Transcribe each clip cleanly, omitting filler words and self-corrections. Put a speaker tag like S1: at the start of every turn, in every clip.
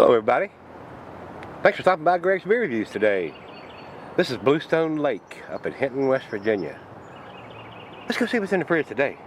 S1: Hello everybody. Thanks for stopping by Greg's Beer Reviews today. This is Bluestone Lake up in Hinton, West Virginia. Let's go see what's in the fridge today.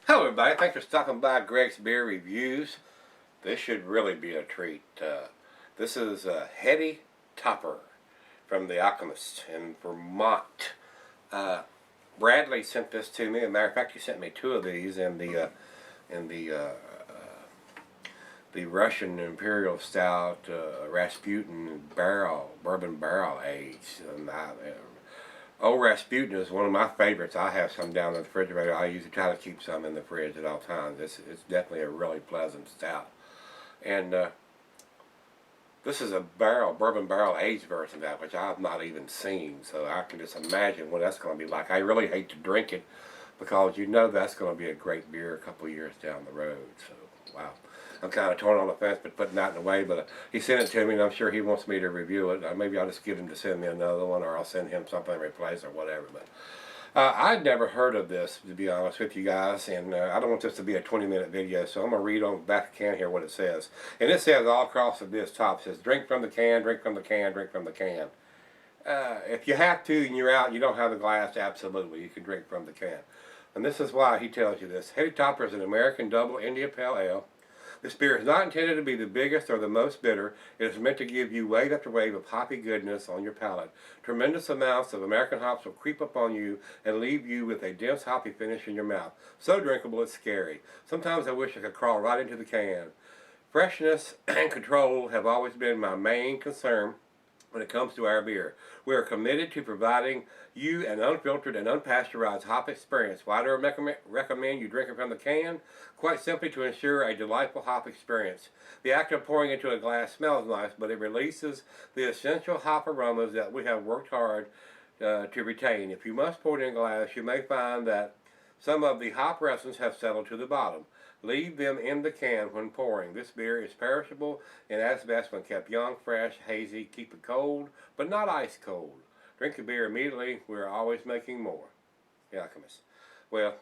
S1: Hello everybody, thanks for stopping by Greg's Beer Reviews. This should really be a treat. This is a Heady Topper from the Alchemist in Vermont. Bradley sent this to me. As a matter of fact, he sent me two of these in the Russian Imperial Stout Rasputin bourbon barrel aged. Old Rasputin is one of my favorites. I have some down in the refrigerator. I usually try to keep some in the fridge at all times. It's definitely a really pleasant stout. And this is a bourbon barrel aged version of that, which I've not even seen. So I can just imagine what that's going to be like. I really hate to drink it because you know that's going to be a great beer a couple years down the road. So, wow. I'm kind of torn on the fence, but putting that in the way. But he sent it to me, and I'm sure he wants me to review it. Maybe I'll just get him to send me another one, or I'll send him something to replace or whatever. But I'd never heard of this, to be honest with you guys, and I don't want this to be a 20-minute video, so I'm going to read on the back of the can here what it says. And it says all across of this top, it says, drink from the can, drink from the can, drink from the can. If you have to and you're out and you don't have the glass, absolutely, you can drink from the can. And this is why he tells you this. Heady Topper is an American double India Pale Ale. This beer is not intended to be the biggest or the most bitter. It is meant to give you wave after wave of hoppy goodness on your palate. Tremendous amounts of American hops will creep up on you and leave you with a dense hoppy finish in your mouth. So drinkable it's scary. Sometimes I wish I could crawl right into the can. Freshness and control have always been my main concern when it comes to our beer. We are committed to providing you an unfiltered and unpasteurized hop experience. Why do I recommend you drink it from the can? Quite simply to ensure a delightful hop experience. The act of pouring into a glass smells nice, but it releases the essential hop aromas that we have worked hard to retain. If you must pour it in a glass, you may find that some of the hop essence have settled to the bottom. Leave them in the can when pouring. This beer is perishable and at its best when kept young, fresh, hazy. Keep it cold, but not ice cold. Drink the beer immediately. We're always making more. The Alchemist. Well,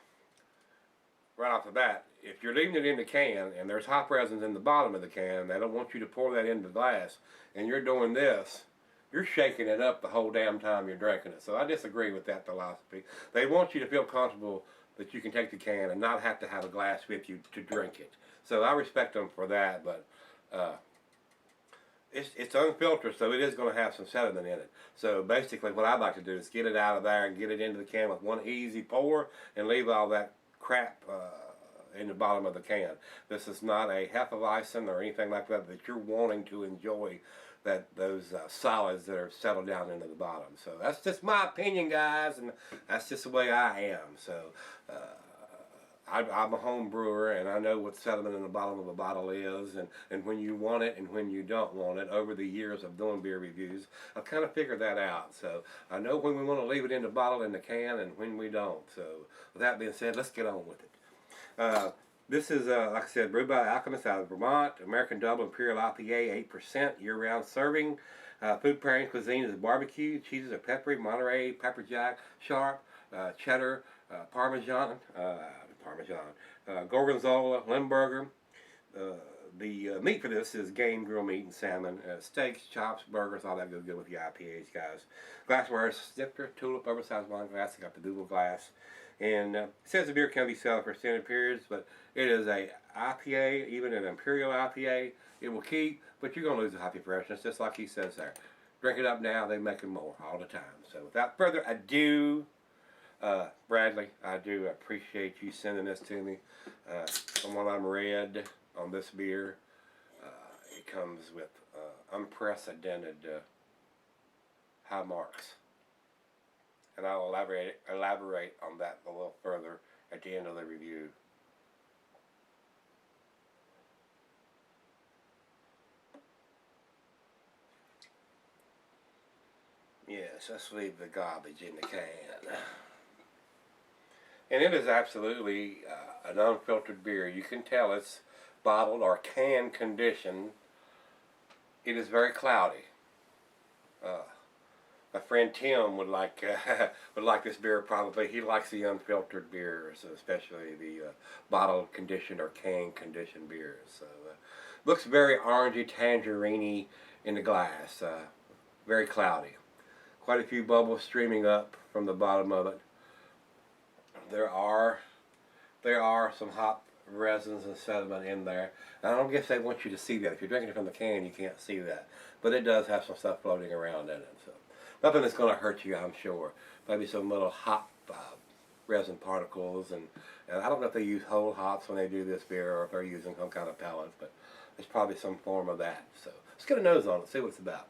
S1: right off the bat, if you're leaving it in the can and there's hop resins in the bottom of the can, they don't want you to pour that into the glass, and you're doing this, you're shaking it up the whole damn time you're drinking it. So I disagree with that philosophy. They want you to feel comfortable that you can take the can and not have to have a glass with you to drink it. So I respect them for that, but it's unfiltered, so it is going to have some sediment in it. So basically what I'd like to do is get it out of there and get it into the can with one easy pour and leave all that crap in the bottom of the can. This is not a Hefeweizen or anything like that that you're wanting to enjoy, those solids that are settled down into the bottom. So that's just my opinion, guys, and that's just the way I am. So I'm a home brewer, and I know what sediment in the bottom of a bottle is, and when you want it and when you don't want it. Over the years of doing beer reviews, I've kind of figured that out. So I know when we want to leave it in the bottle in the can and when we don't. So with that being said, let's get on with it. This is, like I said, brewed by Alchemist out of Vermont. American Double Imperial IPA, 8%, year-round serving. Food pairing cuisine is barbecue. Cheeses are peppery, Monterey, pepper jack, sharp, cheddar, Parmesan, Gorgonzola, Limburger. The meat for this is game, grilled meat, and salmon. Steaks, chops, burgers, all that goes good with the IPAs, guys. Glassware is snifter, tulip, oversized wine glass. I got the Google glass. And it says the beer can be sold for extended periods, but it is a IPA, even an Imperial IPA. It will keep, but you're going to lose the hoppy freshness, just like he says there. Drink it up now, they make it more all the time. So without further ado, Bradley, I do appreciate you sending this to me. From what I'm read on this beer, it comes with unprecedented high marks. And I'll elaborate on that a little further at the end of the review. Yes, let's leave the garbage in the can. And it is absolutely an unfiltered beer. You can tell it's bottled or can conditioned. It is very cloudy. Uh, my friend Tim would like would like this beer probably. He likes the unfiltered beers, especially the bottle conditioned or can conditioned beers. So looks very orangey, tangerine-y in the glass. Very cloudy. Quite a few bubbles streaming up from the bottom of it. There are some hop resins and sediment in there. And I don't guess they want you to see that. If you're drinking it from the can, you can't see that. But it does have some stuff floating around in it. So nothing that's going to hurt you, I'm sure. Maybe some little hop resin particles. And I don't know if they use whole hops when they do this beer or if they're using some kind of pellets. But there's probably some form of that. So let's get a nose on it, see what it's about.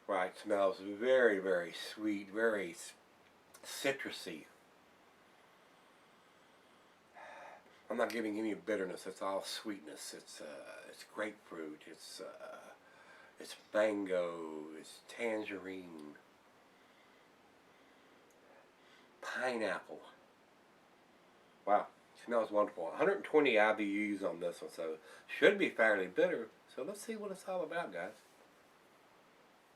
S1: Right, smells very, very sweet, very citrusy. I'm not giving any bitterness. It's all sweetness. It's grapefruit. It's mango. It's tangerine. Pineapple. Wow, smells wonderful. 120 IBUs on this one, so should be fairly bitter. So let's see what it's all about, guys.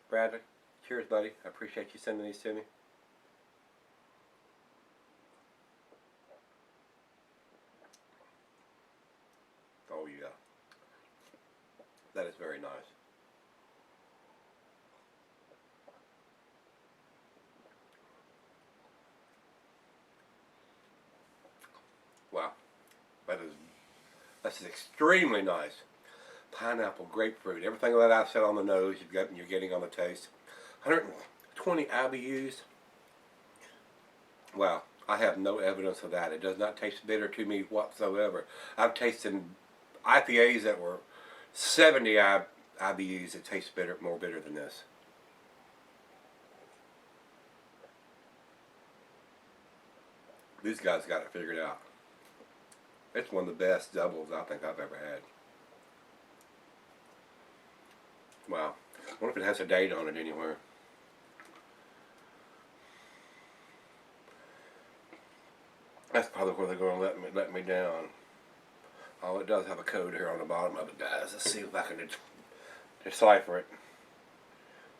S1: Bradley, cheers, buddy. I appreciate you sending these to me. Oh yeah, that is very nice. Wow, that's extremely nice. Pineapple, grapefruit, everything that I've said on the nose, you're getting on the taste. 120 IBUs. Wow, I have no evidence of that. It does not taste bitter to me whatsoever. I've tasted IPAs that were 70 IBUs that taste bitter, more bitter than this. These guys got it figured out. It's one of the best doubles I think I've ever had. Wow. I wonder if it has a date on it anywhere. That's probably where they're going to let me down. Oh, it does have a code here on the bottom of it, guys. Let's see if I can decipher it.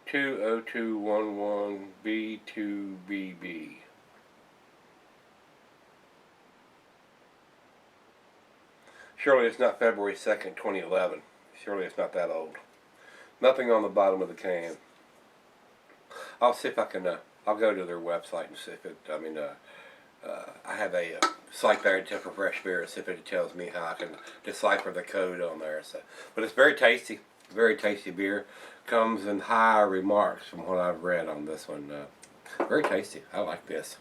S1: 20211B2BB. Surely it's not February 2nd, 2011. Surely it's not that old. Nothing on the bottom of the can. I'll see if I can, I'll go to their website and see if it, I have a site there for fresh beer, see if it tells me how I can decipher the code on there. So, but it's very tasty beer. Comes in high remarks from what I've read on this one. Very tasty. I like this.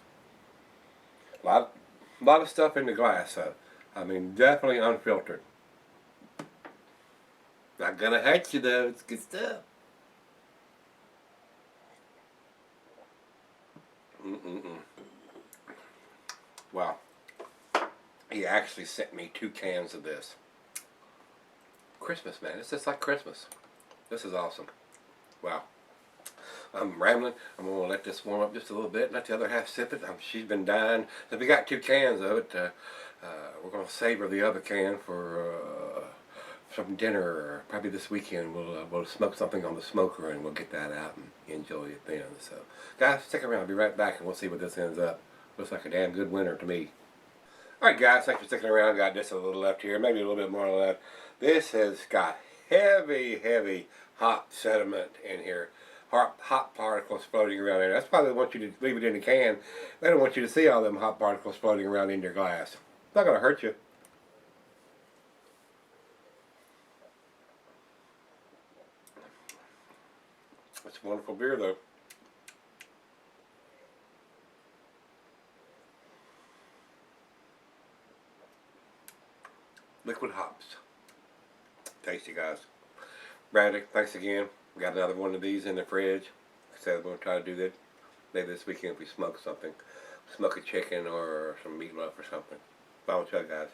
S1: A lot of stuff in the glass. So, definitely unfiltered. Not gonna hurt you though. It's good stuff. Wow. He actually sent me 2 cans of this. Christmas, man. It's just like Christmas. This is awesome. Wow. I'm rambling. I'm going to let this warm up just a little bit and let the other half sip it. She's been dying. So we got 2 cans of it. We're going to savor the other can for some dinner. Probably this weekend we'll smoke something on the smoker and we'll get that out and enjoy it then. So, guys, stick around. I'll be right back and we'll see what this ends up. Looks like a damn good winter to me. Alright guys, thanks for sticking around. Got just a little left here, maybe a little bit more left. This has got heavy hop sediment in here. Hop particles floating around in there. That's why they want you to leave it in the can. They don't want you to see all them hop particles floating around in your glass. It's not going to hurt you. It's a wonderful beer though. Liquid hops. Tasty, guys. Bradley, thanks again. We got another one of these in the fridge. Like I said, we're going to try to do that maybe this weekend if we smoke something. Smoke a chicken or some meatloaf or something. Final chug, guys.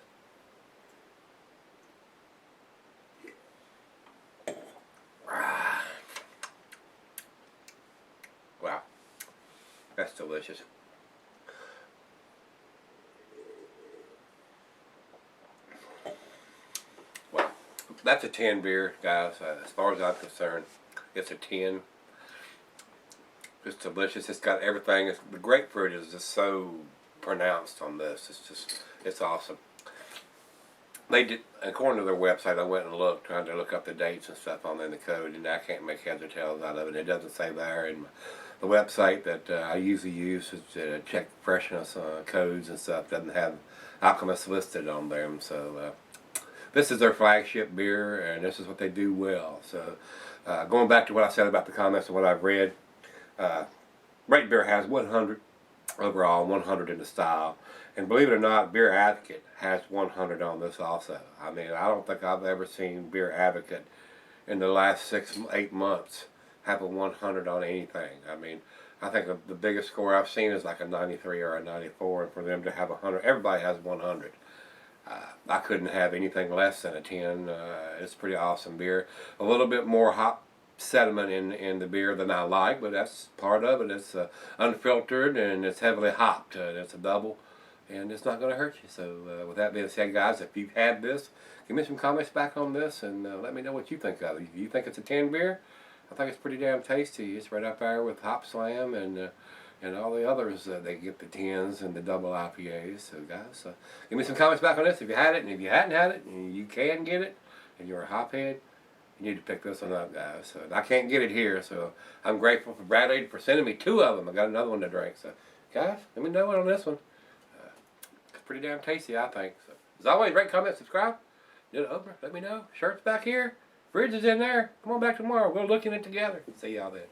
S1: That's delicious. Well, that's a 10 beer, guys. As far as I'm concerned, it's a 10. It's delicious. It's got everything. The grapefruit is just so pronounced on this. It's awesome. They did, according to their website, I went and looked, trying to look up the dates and stuff on the code, and I can't make heads or tails out of it. It doesn't say there. And the website that I usually use to check freshness codes and stuff doesn't have Alchemist listed on them. So this is their flagship beer, and this is what they do well. So going back to what I said about the comments and what I've read, Rate Beer has 100 overall, 100 in the style. And believe it or not, Beer Advocate has 100 on this also. I mean, I don't think I've ever seen Beer Advocate in the last 6-8 months have a 100 on anything. I mean, I think the biggest score I've seen is like a 93 or a 94, and for them to have 100, everybody has 100. I couldn't have anything less than a 10. It's pretty awesome beer. A little bit more hop sediment in the beer than I like, but that's part of it. It's unfiltered and it's heavily hopped. It's a double, and it's not going to hurt you. So with that being said, guys, if you've had this, give me some comments back on this and let me know what you think of it. If you think it's a 10 beer, I think it's pretty damn tasty. It's right up there with Hop Slam and all the others. They get the 10s and the double IPAs. So guys, give me some comments back on this if you had it, and if you hadn't had it and you can get it and you're a hophead, you need to pick this one up, guys. So I can't get it here, so I'm grateful for Bradley for sending me 2 of them. I got another one to drink. So guys, let me know on this one. It's pretty damn tasty, I think. So as always, rate, comment, subscribe. Did it over? Let me know. Shirt's back here. Fridge is in there. Come on back tomorrow. We'll look at it together. See y'all then.